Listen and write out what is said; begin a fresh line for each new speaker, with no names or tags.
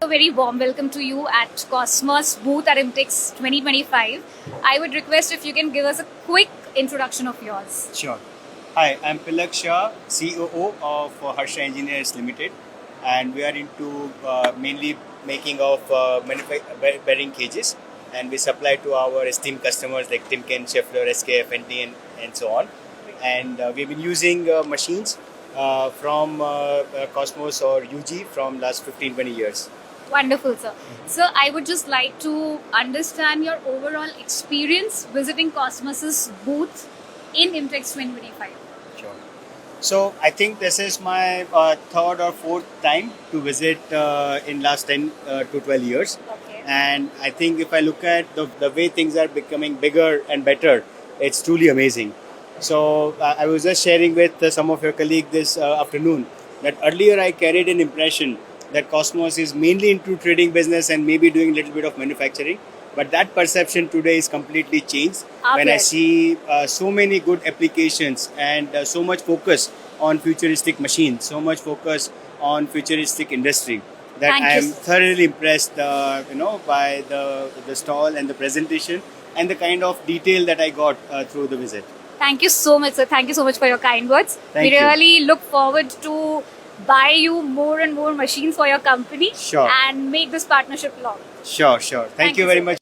A very warm welcome to you at Cosmos booth at IMTEX 2025. I would request if you can give us a quick introduction of yours.
Sure. Hi, I'm Pilak Shah, COO of Harsha Engineers Limited, and we are into mainly making of bearing cages, and we supply to our esteemed customers like Timken, Schaeffler, SKF, NT, and so on. And we've been using machines from Cosmos or UG from last 15-20 years.
Wonderful, sir. So I would just like to understand your overall experience visiting Cosmos's booth in IMTEX 2025.
Sure. So I think this is my third or fourth time to visit in last 10 to 12 years.
Okay.
And I think if I look at the way things are becoming bigger and better, it's truly amazing. So I was just sharing with some of your colleagues this afternoon that earlier I carried an impression that Cosmos is mainly into trading business and maybe doing a little bit of manufacturing. But that perception today is completely changed when I see so many good applications and so much focus on futuristic machines, so much focus on futuristic industry that I am thoroughly impressed, by the stall and the presentation and the kind of detail that I got through the visit.
Thank you so much, sir. Thank you so much for your kind words.
Thank
we
you.
really look forward to buy you more and more machines for your company
Sure.
and make this partnership long.
Sure. Thank you very much.